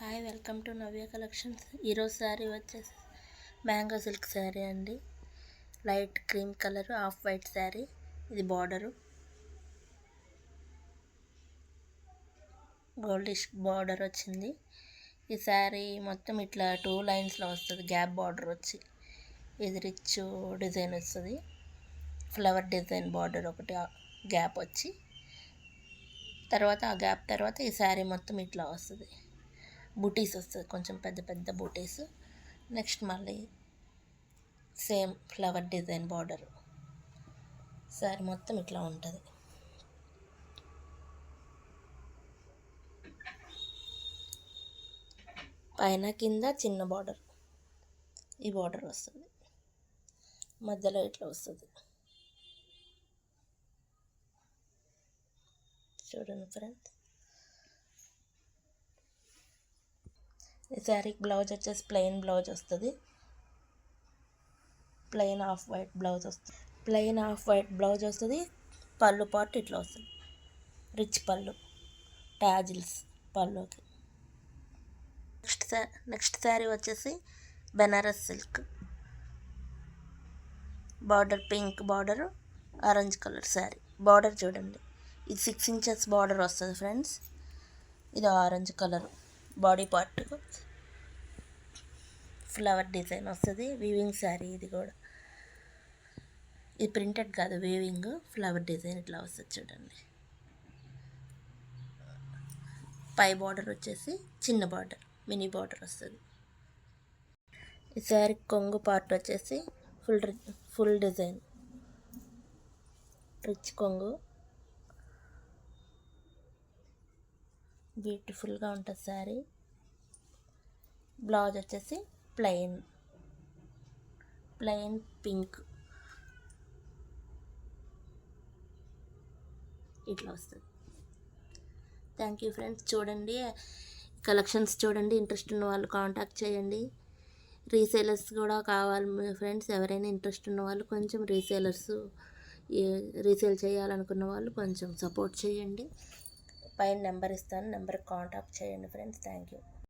Hi, welcome to Navya collections. ఈరోజు శారీ వచ్చేసి mango silk sari అండి. Light cream colour off white sari. ఇది బార్డరు గోల్డిష్ బార్డర్ వచ్చింది. ఈ శారీ మొత్తం ఇట్లా 2 లైన్స్లో వస్తుంది. గ్యాప్ బార్డర్ వచ్చి ఇది రిచ్ డిజైన్ వస్తుంది. ఫ్లవర్ డిజైన్ బార్డర్ ఒకటి గ్యాప్ వచ్చి తర్వాత ఆ గ్యాప్ తర్వాత ఈ శారీ మొత్తం ఇట్లా వస్తుంది. బూటీస్ వస్తుంది, కొంచెం పెద్ద పెద్ద బూటీస్. నెక్స్ట్ మళ్ళీ same flower design border. Sari మొత్తం ఇట్లా ఉంటుంది. పైన కింద చిన్న బార్డర్, ఈ బార్డర్ వస్తుంది, మధ్యలో ఇట్లా వస్తుంది. చూడండి ఫ్రెండ్స్, ఈ శారీకి బ్లౌజ్ వచ్చేసి ప్లెయిన్ బ్లౌజ్ వస్తుంది. ప్లెయిన్ ఆఫ్ వైట్ బ్లౌజ్ వస్తుంది. పళ్ళు పార్ట్ ఇట్లా వస్తుంది, రిచ్ పళ్ళు, టాజిల్స్ పళ్ళుకి. నెక్స్ట్ శారీ వచ్చేసి Banaras silk border, pink border, orange colour sari. Border చూడండి, ఇది 6 ఇంచెస్ బార్డర్ వస్తుంది ఫ్రెండ్స్. ఇది orange colour. Body part flower design వస్తుంది. వీవింగ్ శారీ ఇది కూడా. ఇది ప్రింటెడ్ కాదు, వీవింగ్ ఫ్లవర్ డిజైన్ ఇట్లా వస్తుంది చూడండి. పై బార్డర్ వచ్చేసి చిన్న బార్డర్, మినీ బార్డర్ వస్తుంది. ఈ శారీ కొంగు పార్ట్ వచ్చేసి ఫుల్ డిజైన్, రిచ్ కొంగు, బ్యూటిఫుల్గా ఉంటుంది శారీ. బ్లౌజ్ వచ్చేసి ప్లెయిన్ పింక్ ఇట్లా వస్తుంది. Thank you friends. చూడండి, కలెక్షన్స్ చూడండి. ఇంట్రెస్ట్ ఉన్న వాళ్ళు కాంటాక్ట్ చేయండి. రీసేలర్స్ కూడా కావాలి ఫ్రెండ్స్. ఎవరైనా ఇంట్రెస్ట్ ఉన్న వాళ్ళు కొంచెం రీసేల్ చేయాలనుకున్న వాళ్ళు కొంచెం సపోర్ట్ చేయండి. పైన నెంబర్ ఇస్తాను, నెంబర్కి కాంటాక్ట్ చేయండి ఫ్రెండ్స్. Thank you.